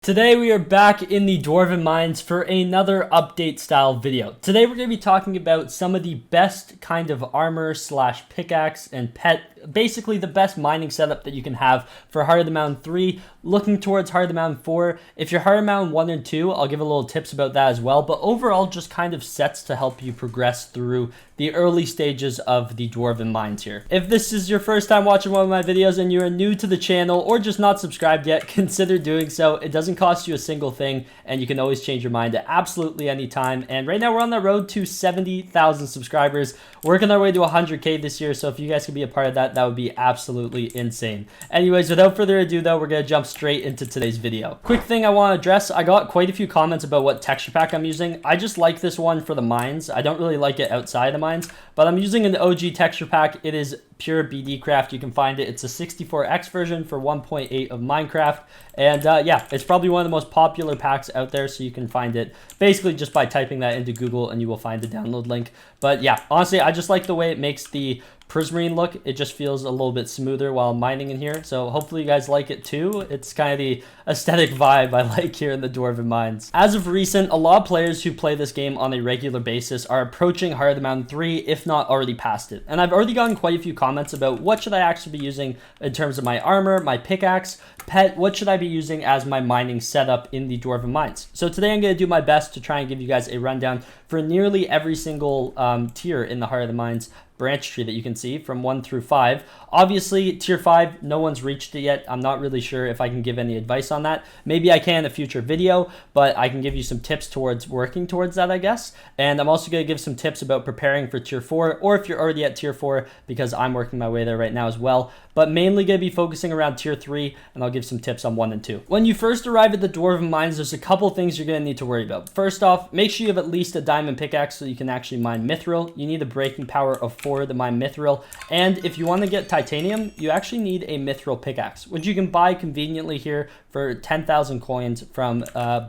Today we are back in the Dwarven Mines for another update style video. Today we're going to be talking about some of the best kind of armor slash pickaxe and pet, basically the best mining setup that you can have for Heart of the Mountain 3, looking towards Heart of the Mountain 4. If you're Heart of the Mountain 1 and 2, I'll give a little tips about that as well, but overall just kind of sets to help you progress through the early stages of the Dwarven Mines here. If this is your first time watching one of my videos and you are new to the channel or just not subscribed yet, consider doing so. It doesn't cost you a single thing and you can always change your mind at absolutely any time. And right now we're on the road to 70,000 subscribers, working our way to 100K this year. So if you guys could be a part of that, that would be absolutely insane. Anyways, without further ado though, we're going to jump straight into today's video. Quick thing I want to address, I got quite a few comments about what texture pack I'm using. I just like this one for the mines. I don't really like it outside the mines, but I'm using an OG texture pack. It is pure BD craft. You can find it. It's a 64X version for 1.8 of Minecraft. And yeah, it's probably one of the most popular packs out there. So you can find it basically just by typing that into Google and you will find the download link. But yeah, honestly, I just like the way it makes the prismarine look. It just feels a little bit smoother while mining in here. So hopefully you guys like it too. It's kind of the aesthetic vibe I like here in the Dwarven Mines. As of recent, a lot of players who play this game on a regular basis are approaching Heart of the Mountain 3, if not already past it. And I've already gotten quite a few comments about what should I actually be using in terms of my armor, my pickaxe, pet, what should I be using as my mining setup in the Dwarven Mines. So today I'm going to do my best to try and give you guys a rundown for nearly every single tier in the Heart of the Mines branch tree that you can see from 1 through 5. Obviously, tier 5, no one's reached it yet. I'm not really sure if I can give any advice on that. Maybe I can in a future video, but I can give you some tips towards working towards that, I guess. And I'm also going to give some tips about preparing for tier 4, or if you're already at tier 4, because I'm working my way there right now as well. But mainly going to be focusing around tier 3, and I'll give some tips on 1 and 2. When you first arrive at the Dwarven Mines, there's a couple things you're going to need to worry about. First off, make sure you have at least a diamond pickaxe so you can actually mine mithril. You need a breaking power of 4 to mine mithril. And if you want to get titanium, you actually need a mithril pickaxe, which you can buy conveniently here for 10,000 coins from that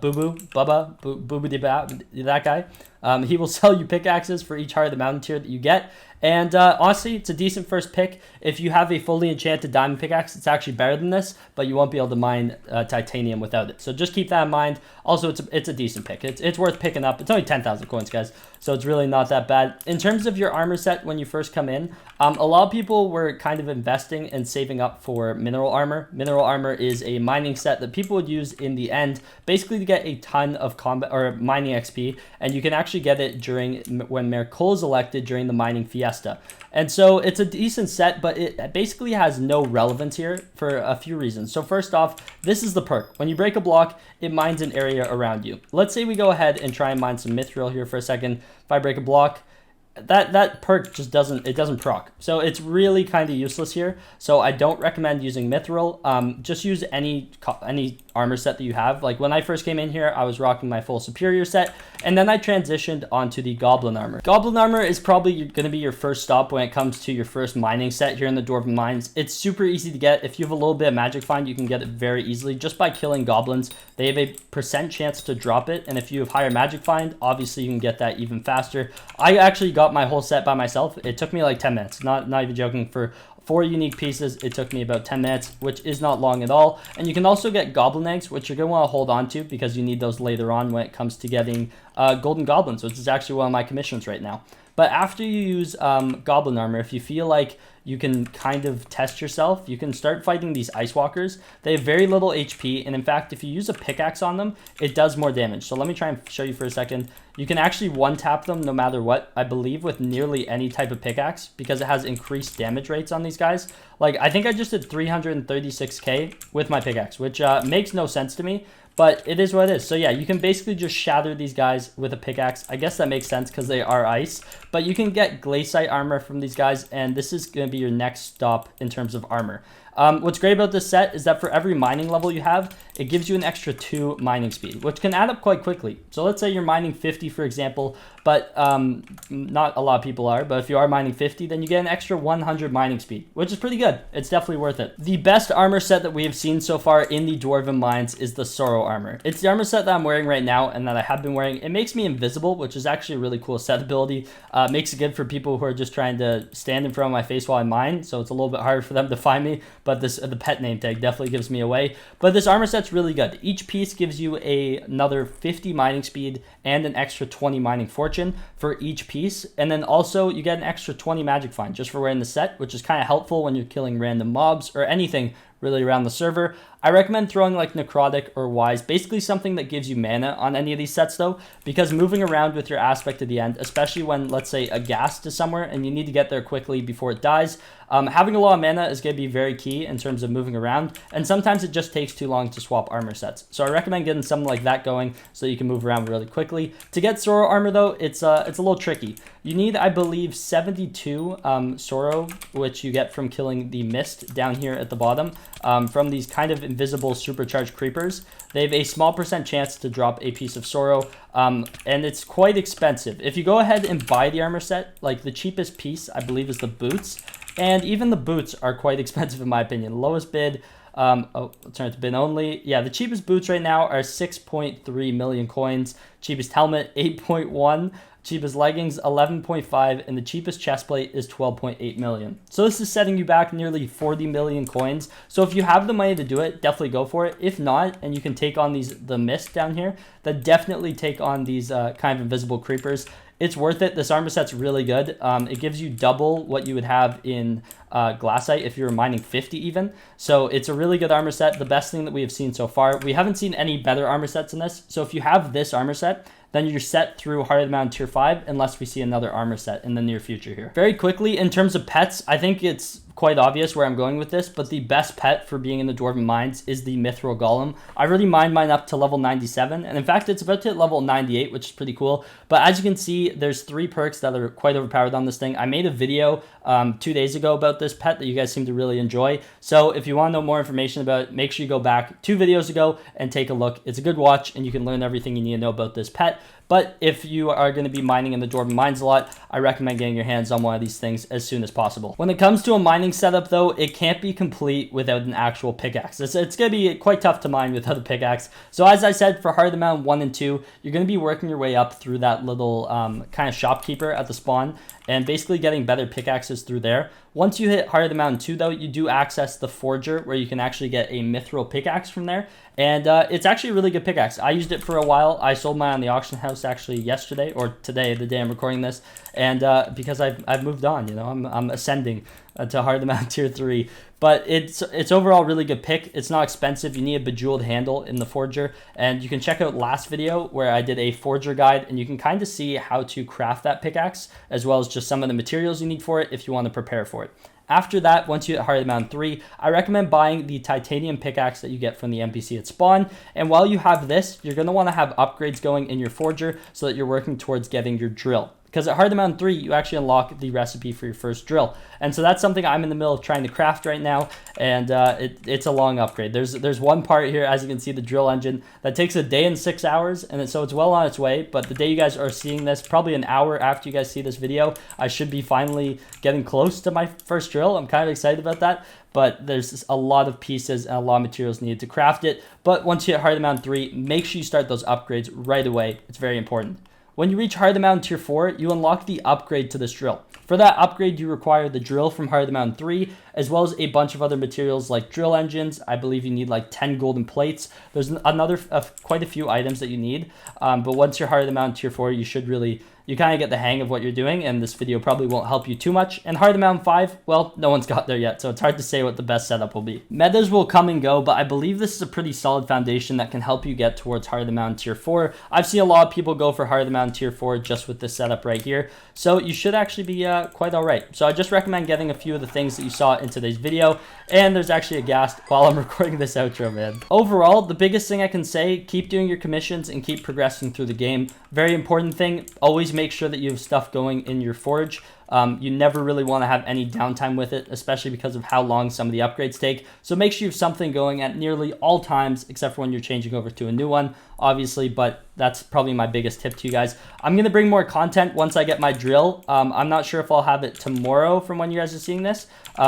guy. He will sell you pickaxes for each Heart of the Mountain tier that you get. And honestly, it's a decent first pick. If you have a fully enchanted diamond pickaxe, it's actually better than this, but you won't be able to mine titanium without it. So just keep that in mind. Also, it's a decent pick. It's worth picking up. It's only 10,000 coins, guys, so it's really not that bad. In terms of your armor set when you first come in, a lot of people were kind of investing and saving up for mineral armor. Mineral armor is a mining set that people would use in the end, basically to get a ton of combat or mining XP, and you can actually get it during when Mayor Cole is elected during the mining fiesta. And so it's a decent set, but it basically has no relevance here for a few reasons. So first off, this is the perk. When you break a block, it mines an area around you. Let's say we go ahead and try and mine some mithril here for a second. If I break a block, that perk just doesn't proc. So it's really kind of useless here. So I don't recommend using mithril. Just use any armor set that you have. Like when I first came in here, I was rocking my full superior set, and then I transitioned onto the Goblin Armor. Goblin Armor is probably going to be your first stop when it comes to your first mining set here in the Dwarven Mines. It's super easy to get. If you have a little bit of magic find, you can get it very easily just by killing goblins. They have a % chance to drop it, and if you have higher magic find, obviously you can get that even faster. I actually got my whole set by myself. It took me like 10 minutes, not even joking. For 4 unique pieces, it took me about 10 minutes, which is not long at all. And you can also get goblin eggs, which you're going to want to hold on to because you need those later on when it comes to getting golden goblins, which is actually one of my commissions right now. But after you use Goblin Armor, if you feel like you can kind of test yourself, you can start fighting these Ice Walkers. They have very little HP, and in fact, if you use a pickaxe on them, it does more damage. So let me try and show you for a second. You can actually one-tap them no matter what, I believe, with nearly any type of pickaxe because it has increased damage rates on these guys. Like, I think I just did 336k with my pickaxe, which makes no sense to me. But it is what it is. So yeah, you can basically just shatter these guys with a pickaxe. I guess that makes sense because they are ice. But you can get Glazed Armor from these guys, and this is going to be your next stop in terms of armor. What's great about this set is that for every mining level you have, it gives you an extra 2 mining speed, which can add up quite quickly. So let's say you're mining 50, for example, but not a lot of people are. But if you are mining 50, then you get an extra 100 mining speed, which is pretty good. It's definitely worth it. The best armor set that we have seen so far in the Dwarven Mines is the Sorrow Armor. It's the armor set that I'm wearing right now and that I have been wearing. It makes me invisible, which is actually a really cool set ability. Makes it good for people who are just trying to stand in front of my face while I mine, so it's a little bit harder for them to find me. but the pet name tag definitely gives me away. But this armor set's really good. Each piece gives you another 50 mining speed and an extra 20 mining fortune for each piece. And then also you get an extra 20 magic find just for wearing the set, which is kind of helpful when you're killing random mobs or anything really around the server. I recommend throwing like Necrotic or Wise, basically something that gives you mana on any of these sets though, because moving around with your aspect at the end, especially when, let's say, a ghast is somewhere and you need to get there quickly before it dies, having a lot of mana is going to be very key in terms of moving around, and sometimes it just takes too long to swap armor sets. So I recommend getting something like that going so you can move around really quickly. To get Sorrow armor though, it's a little tricky. You need, I believe, 72 Sorrow, which you get from killing the Mist down here at the bottom, from these kind of invisible supercharged creepers. They have a small % chance to drop a piece of Sorrow, and it's quite expensive. If you go ahead and buy the armor set, like the cheapest piece, I believe, is the boots, and even the boots are quite expensive in my opinion. Lowest bid, I'll turn it to bin only. Yeah, the cheapest boots right now are 6.3 million coins. Cheapest helmet, 8.1. Cheapest leggings, 11.5, and the cheapest chestplate is 12.8 million. So this is setting you back nearly 40 million coins. So if you have the money to do it, definitely go for it. If not, and you can take on the mist down here, then definitely take on these kind of invisible creepers. It's worth it. This armor set's really good. It gives you double what you would have in Glassite if you were mining 50 even. So it's a really good armor set. The best thing that we have seen so far. We haven't seen any better armor sets in this. So if you have this armor set, then you're set through Heart of the Mountain Tier 5 unless we see another armor set in the near future here. Very quickly, in terms of pets, I think it's quite obvious where I'm going with this, but the best pet for being in the Dwarven Mines is the Mithril Golem. I already mined mine up to level 97, and in fact, it's about to hit level 98, which is pretty cool. But as you can see, there's 3 perks that are quite overpowered on this thing. I made a video 2 days ago about this pet that you guys seem to really enjoy. So if you want to know more information about it, make sure you go back 2 videos ago and take a look. It's a good watch, and you can learn everything you need to know about this pet. But if you are going to be mining in the Dwarven Mines a lot, I recommend getting your hands on one of these things as soon as possible. When it comes to a mining setup though, it can't be complete without an actual pickaxe. It's going to be quite tough to mine without a pickaxe. So as I said, for Heart of the Mountain 1 and 2, you're going to be working your way up through that little kind of shopkeeper at the spawn, and basically getting better pickaxes through there. Once you hit Heart of the Mountain 2 though, you do access the Forger, where you can actually get a Mithril Pickaxe from there. And it's actually a really good pickaxe. I used it for a while. I sold mine on the auction house actually yesterday, or today, the day I'm recording this. And because I've moved on, you know, I'm ascending to Heart of the Mountain Tier 3. But it's overall really good pick. It's not expensive. You need a bejeweled handle in the Forger. And you can check out last video where I did a Forger guide, and you can kind of see how to craft that pickaxe, as well as just some of the materials you need for it if you want to prepare for it. After that, once you hit Heart of the Mountain 3, I recommend buying the titanium pickaxe that you get from the NPC at spawn. And while you have this, you're going to want to have upgrades going in your Forger so that you're working towards getting your drill. Because at Heart of the Mountain 3, you actually unlock the recipe for your first drill. And so that's something I'm in the middle of trying to craft right now, and it's a long upgrade. There's one part here, as you can see, the drill engine, that takes a day and 6 hours, and so it's well on its way. But the day you guys are seeing this, probably an hour after you guys see this video, I should be finally getting close to my first drill. I'm kind of excited about that. But there's a lot of pieces and a lot of materials needed to craft it. But once you hit Heart of the Mountain 3, make sure you start those upgrades right away. It's very important. When you reach Heart of the Mountain Tier 4, you unlock the upgrade to this drill. For that upgrade, you require the drill from Heart of the Mountain 3, as well as a bunch of other materials like drill engines. I believe you need like 10 golden plates. There's quite a few items that you need. But once you're Heart of the Mountain Tier 4, you kind of get the hang of what you're doing, and this video probably won't help you too much. And Heart of the Mountain 5, well, no one's got there yet, so it's hard to say what the best setup will be. Metas will come and go, but I believe this is a pretty solid foundation that can help you get towards Heart of the Mountain Tier 4. I've seen a lot of people go for Heart of the Mountain Tier 4 just with this setup right here, so you should actually be quite alright. So I just recommend getting a few of the things that you saw in today's video, and there's actually a ghast while I'm recording this outro, man. Overall, the biggest thing I can say, keep doing your commissions and keep progressing through the game. Very important thing, always make sure that you have stuff going in your forge. You never really want to have any downtime with it, especially because of how long some of the upgrades take. So make sure you have something going at nearly all times, except for when you're changing over to a new one, obviously, but that's probably my biggest tip to you guys. I'm going to bring more content once I get my drill. I'm not sure if I'll have it tomorrow from when you guys are seeing this.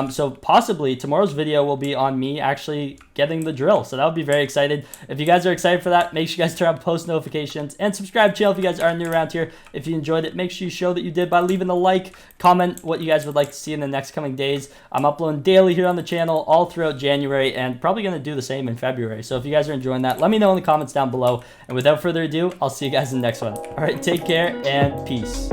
So possibly tomorrow's video will be on me actually getting the drill. So that would be very excited. If you guys are excited for that, make sure you guys turn on post notifications and subscribe to the channel if you guys are new around here. If you enjoyed it, make sure you show that you did by leaving a like. Comment what you guys would like to see in the next coming days. I'm uploading daily here on the channel all throughout January, and probably going to do the same in February. So if you guys are enjoying that, let me know in the comments down below. And without further ado, I'll see you guys in the next one. All right, take care and peace.